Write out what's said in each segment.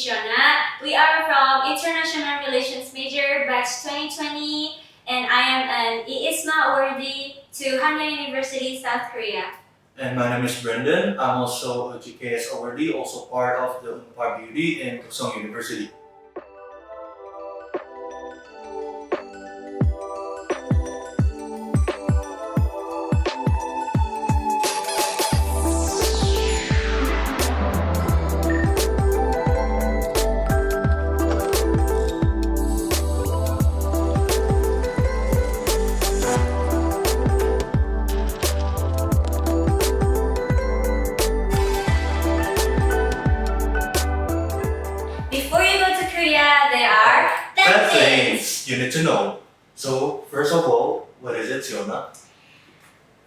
is Shiona. We are from International Relations major, batch 2020, and I am an IISMA awardee to Hanyang University, South Korea. And my name is Brandon. I'm also a GKS awardee, also part of the UNPAR beauty in Duksung University. Before you go to Korea, there are 10 things you need to know. So, first of all, what is it, Shiona?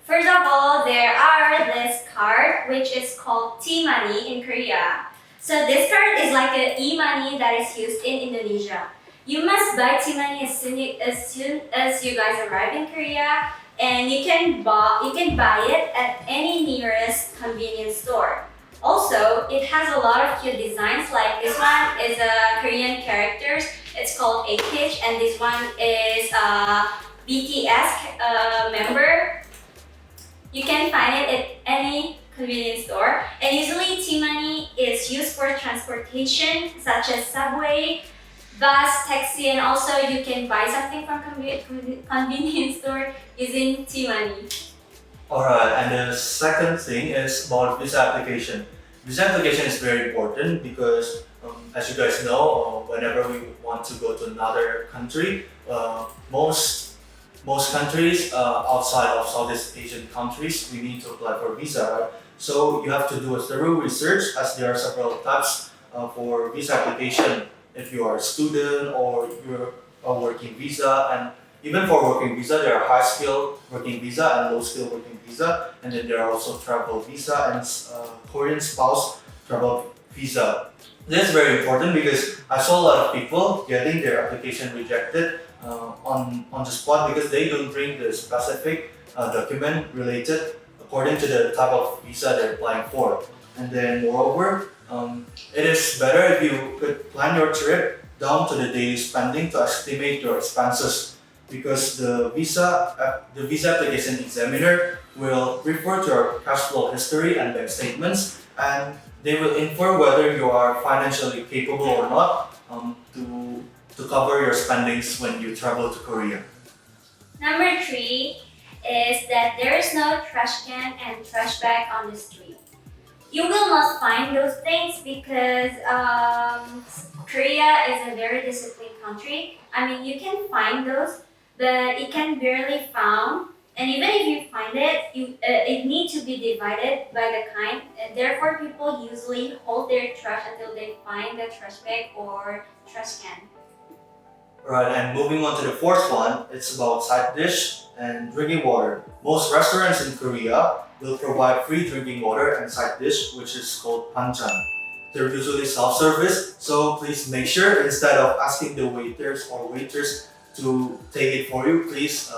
First of all, there are this card which is called T-money in Korea. So this card is like an e-money that is used in Indonesia. You must buy T-money as soon as you guys arrive in Korea, and you can buy it at any nearest convenience store. Also, it has a lot of cute designs, like this one is a Korean characters. It's called a Peach, and this one is a BTS member. You can find it at any convenience store. And usually T-money is used for transportation such as subway, bus, taxi, and also you can buy something from convenience store using T-money. Alright, and the second thing is about visa application. Visa application is very important because, as you guys know, whenever we want to go to another country, most countries outside of Southeast Asian countries, we need to apply for visa, right? So you have to do a thorough research, as there are several types for visa application. If you are a student or you're a working visa, and even for working visa, there are high skill working visa and low skill working visa, and then there are also travel visa and Korean spouse travel visa. This is very important because I saw a lot of people getting their application rejected on the spot because they don't bring the specific document related according to the type of visa they're applying for. And then moreover, it is better if you could plan your trip down to the daily spending to estimate your expenses, because the visa application examiner will refer to your cash flow history and bank statements, and they will inform whether you are financially capable or not to cover your spendings when you travel to Korea. Number 3 is that there is no trash can and trash bag on the street. You will not find those things because Korea is a very disciplined country. I mean, you can find those, but it can barely found. And even if you find it, it needs to be divided by the kind. And therefore, people usually hold their trash until they find the trash bag or trash can. Right, and moving on to the fourth one, it's about side dish and drinking water. Most restaurants in Korea will provide free drinking water and side dish, which is called banchan. They're usually self-service, so please make sure instead of asking the waiters or waiters to take it for you, please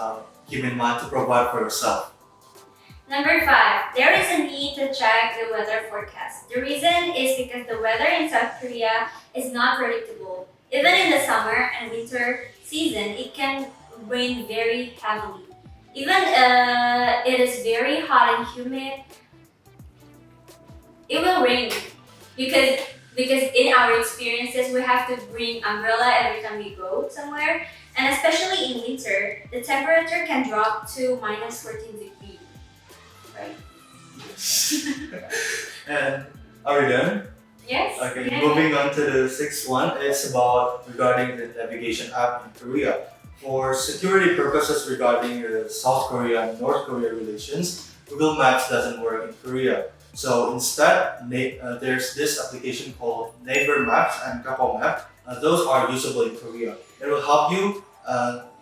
keep in mind to provide for yourself. Number 5, there is a need to check the weather forecast. The reason is because the weather in South Korea is not predictable. Even in the summer and winter season, it can rain very heavily. Even it is very hot and humid, it will rain because in our experiences we have to bring umbrella every time we go somewhere, and especially in winter, the temperature can drop to minus 14 degrees. Right? And are we done? Yes. Okay, Yeah. moving on to the sixth one, it's about regarding the navigation app in Korea. For security purposes regarding the South Korea and North Korea relations, Google Maps doesn't work in Korea. So instead, there's this application called Neighbor Maps and Kakao Map. Those are usable in Korea. It will help you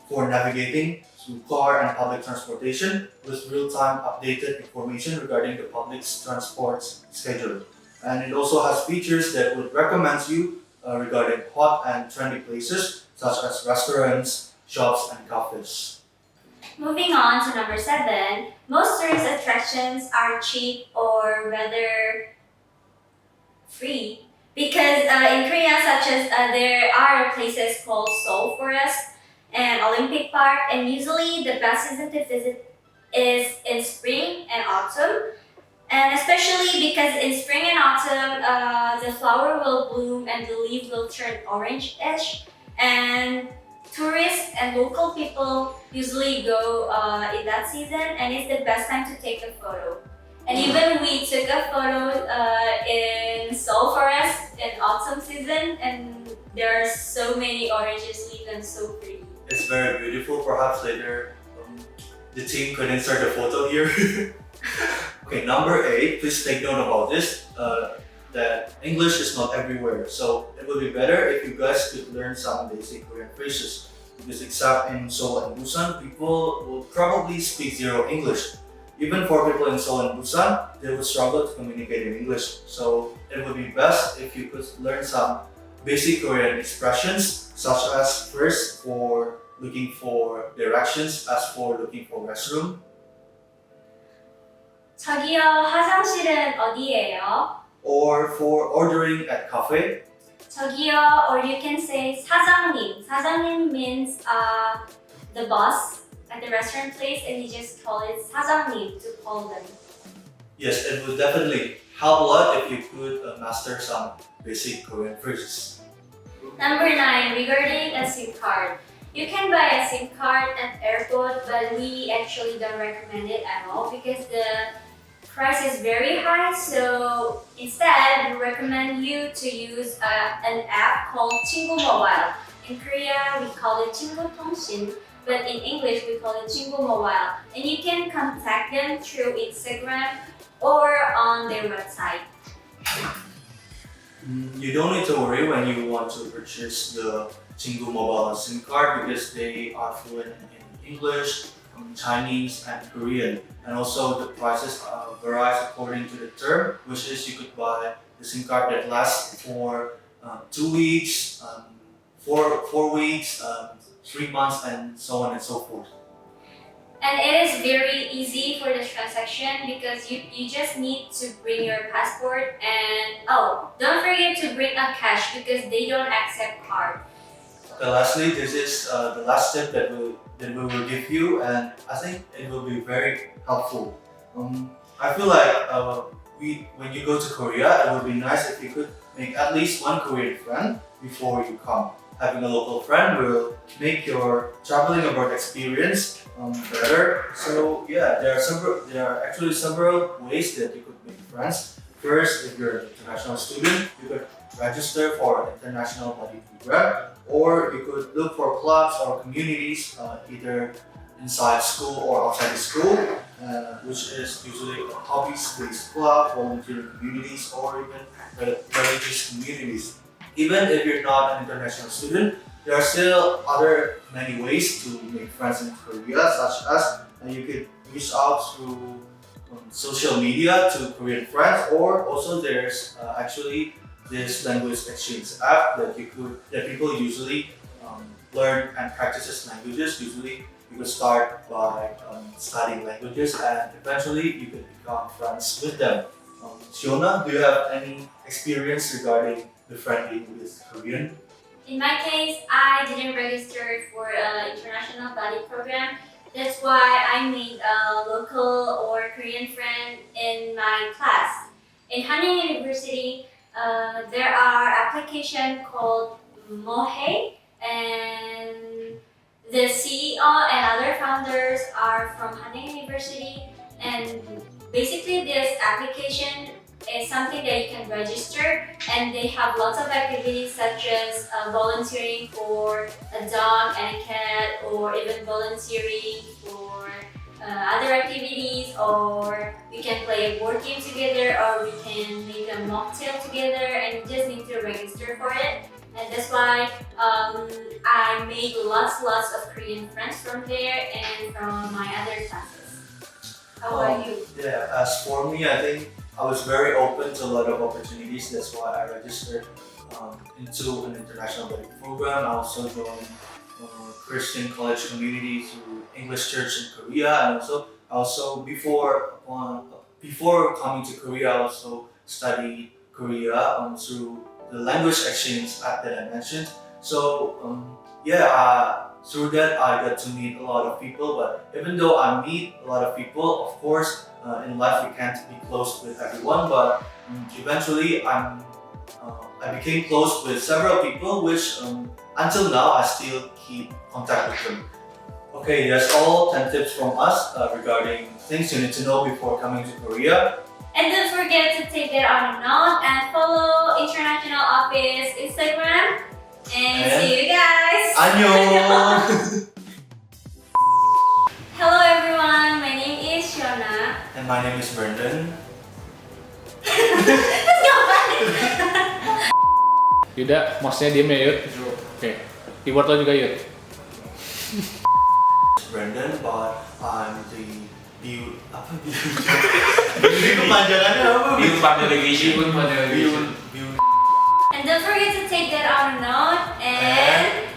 for navigating through car and public transportation with real-time updated information regarding the public transport schedule. And it also has features that would recommend you regarding hot and trendy places such as restaurants, shops, and cafes. Moving on to number 7, most tourist attractions are cheap or rather free. Because in Korea, such as there are places called Seoul Forest and Olympic Park, and usually the best season to visit is in spring and autumn. And especially because in spring and autumn, the flower will bloom and the leaves will turn orange-ish. And tourists and local people usually go in that season, and it's the best time to take a photo. And even we took a photo in Seoul Forest in autumn season, and there are so many oranges leaves and so pretty. It's very beautiful. Perhaps later the team could insert a photo here. Okay, number 8, please take note about this, that English is not everywhere. So it would be better if you guys could learn some basic Korean phrases. Because except in Seoul and Busan, people will probably speak zero English. Even for people in Seoul and Busan, they would struggle to communicate in English. So it would be best if you could learn some basic Korean expressions, such as first for looking for directions, as for looking for restroom. 저기요, 화장실은 어디예요? Or for ordering at cafe. 저기요, or you can say 사장님. 사장님 means the boss at the restaurant place, and you just call it 사장님 to call them. Yes, it would definitely help a lot if you could master some basic Korean phrases. Number 9, regarding a SIM card. You can buy a SIM card at airport, but we actually don't recommend it at all because the price is very high. So instead, we recommend you to use an app called 친구 Mobile. In Korea, we call it 친구 통신, but in English, we call it 친구 Mobile. And you can contact them through Instagram or on their website. You don't need to worry when you want to purchase the 친구 mobile SIM card because they are fluent in English, Chinese, and Korean. And also the prices varies according to the term, which is you could buy the SIM card that lasts for 2 weeks, 4 weeks, 3 months, and so on and so forth. And it is very easy for the transaction because you just need to bring your passport, and don't forget to bring a cash because they don't accept card. Okay, lastly, this is the last tip that we will give you, and I think it will be very helpful. I feel like when you go to Korea, it would be nice if you could make at least one Korean friend before you come. Having a local friend will make your traveling abroad experience better. So yeah, there are actually several ways that you could make friends. First, if you're an international student, you could register for an international study program, or you could look for clubs or communities either inside school or outside the school, which is usually a hobbies-based club, volunteer communities, or even religious communities. Even if you're not an international student, there are still other many ways to make friends in Korea, such as you could reach out through social media to Korean friends, or also there's actually this language exchange app that people usually learn and practices languages. Usually you could start by studying languages and eventually you could become friends with them. Shiona, do you have any experience regarding befriending with Korean? In my case, I didn't register for an international buddy program. That's why I made a local or Korean friend in my class. In Hanyang University, there are applications called Mohe, and the CEO and other founders are from Hanyang University. And basically, this application is something that you can register, and they have lots of activities such as volunteering for a dog and a cat, or even volunteering for other activities, or we can play a board game together, or we can make a mocktail together, and you just need to register for it. And that's why I made lots of Korean friends from there and from my other classes. How about you? Yeah, as for me, I think I was very open to a lot of opportunities. That's why I registered into an international study program. I also joined Christian college community through English Church in Korea, and also before coming to Korea, I also studied Korea through the language exchange that I mentioned. So through that I got to meet a lot of people. But even though I meet a lot of people, of course, in life we can't be close with everyone. But eventually I became close with several people, which until now I still keep contact with them. Okay, that's all 10 tips from us regarding things you need to know before coming to Korea. And don't forget to take that on a note and follow International Office Instagram. And see you guys! Annyeong! Hello everyone, my name is Shiona. And my name is Brandon. Terus ngapain? Yuda, maksudnya diem ya Yud? Oke, keyboard lo juga Yud? Brandon, but I'm the beauty kepanjangannya apa? Unpar delegation. Beauty. And don't forget to take that on a note and